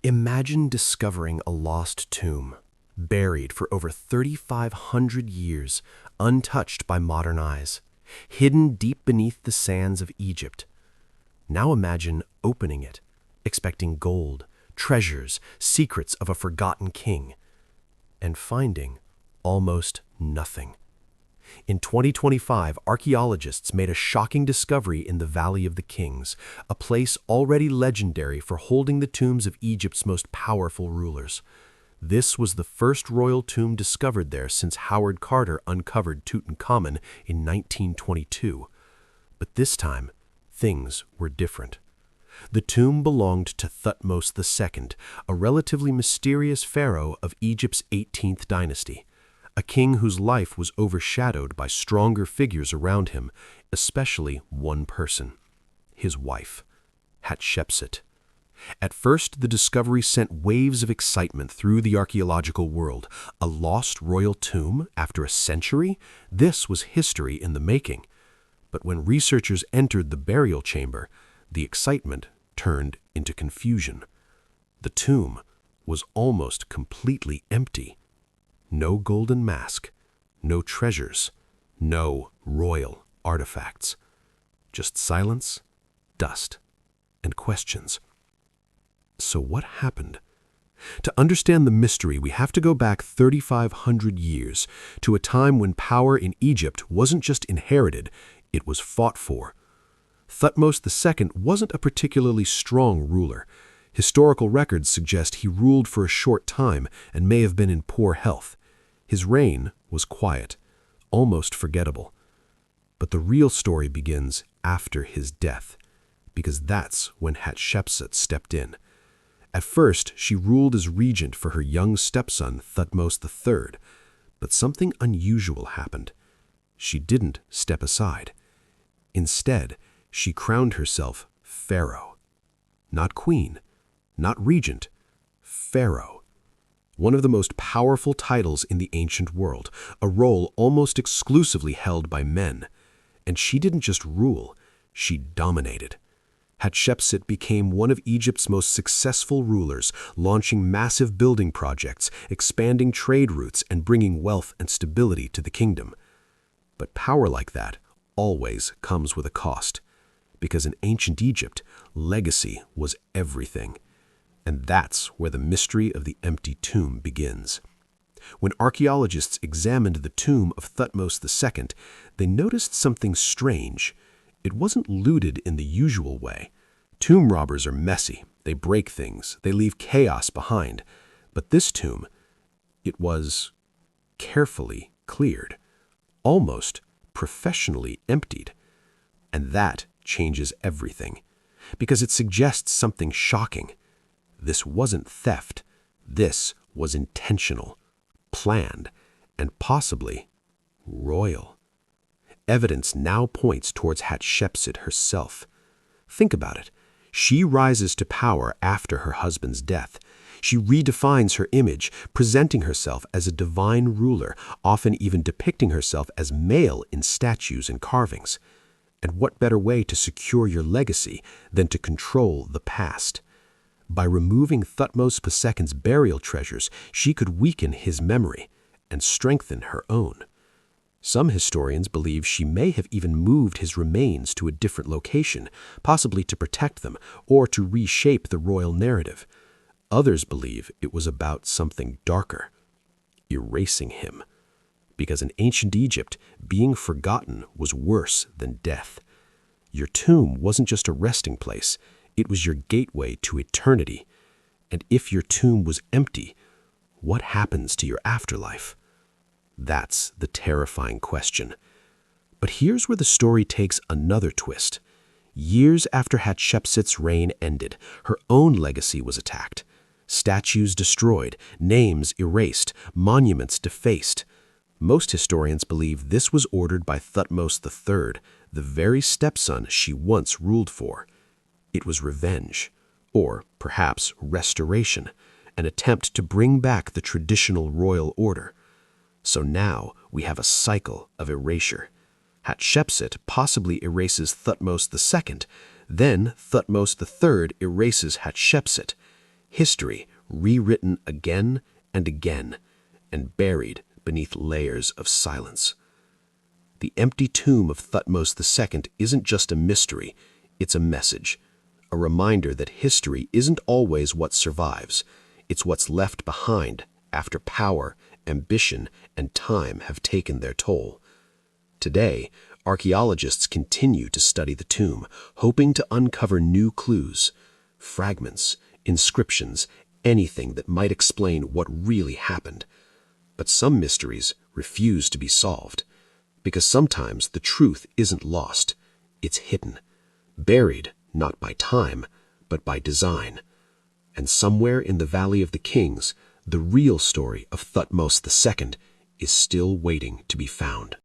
Imagine discovering a lost tomb, buried for over 3,500 years, untouched by modern eyes, hidden deep beneath the sands of Egypt. Now imagine opening it, expecting gold, treasures, secrets of a forgotten king, and finding almost nothing. In 2025, archaeologists made a shocking discovery in the Valley of the Kings, a place already legendary for holding the tombs of Egypt's most powerful rulers. This was the first royal tomb discovered there since Howard Carter uncovered Tutankhamun in 1922. But this time, things were different. The tomb belonged to Thutmose II, a relatively mysterious pharaoh of Egypt's 18th dynasty. A king whose life was overshadowed by stronger figures around him, especially one person, his wife, Hatshepsut. At first, the discovery sent waves of excitement through the archaeological world. A lost royal tomb after a century? This was history in the making. But when researchers entered the burial chamber, the excitement turned into confusion. The tomb was almost completely empty. No golden mask, no treasures, no royal artifacts. Just silence, dust, and questions. So what happened? To understand the mystery, we have to go back 3,500 years to a time when power in Egypt wasn't just inherited, it was fought for. Thutmose II wasn't a particularly strong ruler. Historical records suggest he ruled for a short time and may have been in poor health. His reign was quiet, almost forgettable. But the real story begins after his death, because that's when Hatshepsut stepped in. At first, she ruled as regent for her young stepson, Thutmose III, but something unusual happened. She didn't step aside. Instead, she crowned herself pharaoh. Not queen, not regent, pharaoh. One of the most powerful titles in the ancient world, a role almost exclusively held by men. And she didn't just rule, she dominated. Hatshepsut became one of Egypt's most successful rulers, launching massive building projects, expanding trade routes, and bringing wealth and stability to the kingdom. But power like that always comes with a cost, because in ancient Egypt, legacy was everything. And that's where the mystery of the empty tomb begins. When archaeologists examined the tomb of Thutmose II, they noticed something strange. It wasn't looted in the usual way. Tomb robbers are messy. They break things. They leave chaos behind. But this tomb, it was carefully cleared, almost professionally emptied. And that changes everything, because it suggests something shocking. This wasn't theft. This was intentional, planned, and possibly royal. Evidence now points towards Hatshepsut herself. Think about it. She rises to power after her husband's death. She redefines her image, presenting herself as a divine ruler, often even depicting herself as male in statues and carvings. And what better way to secure your legacy than to control the past? By removing Thutmose II's burial treasures, she could weaken his memory and strengthen her own. Some historians believe she may have even moved his remains to a different location, possibly to protect them or to reshape the royal narrative. Others believe it was about something darker, erasing him. Because in ancient Egypt, being forgotten was worse than death. Your tomb wasn't just a resting place. It was your gateway to eternity. And if your tomb was empty, what happens to your afterlife? That's the terrifying question. But here's where the story takes another twist. Years after Hatshepsut's reign ended, her own legacy was attacked. Statues destroyed, names erased, monuments defaced. Most historians believe this was ordered by Thutmose III, the very stepson she once ruled for. It was revenge, or perhaps restoration, an attempt to bring back the traditional royal order. So now we have a cycle of erasure. Hatshepsut possibly erases Thutmose II, then Thutmose III erases Hatshepsut. History rewritten again and again, and buried beneath layers of silence. The empty tomb of Thutmose II isn't just a mystery, it's a message, a reminder that history isn't always what survives, it's what's left behind after power, ambition, and time have taken their toll. Today, archaeologists continue to study the tomb, hoping to uncover new clues, fragments, inscriptions, anything that might explain what really happened. But some mysteries refuse to be solved, because sometimes the truth isn't lost, it's hidden, buried not by time, but by design. And somewhere in the Valley of the Kings, the real story of Thutmose II is still waiting to be found.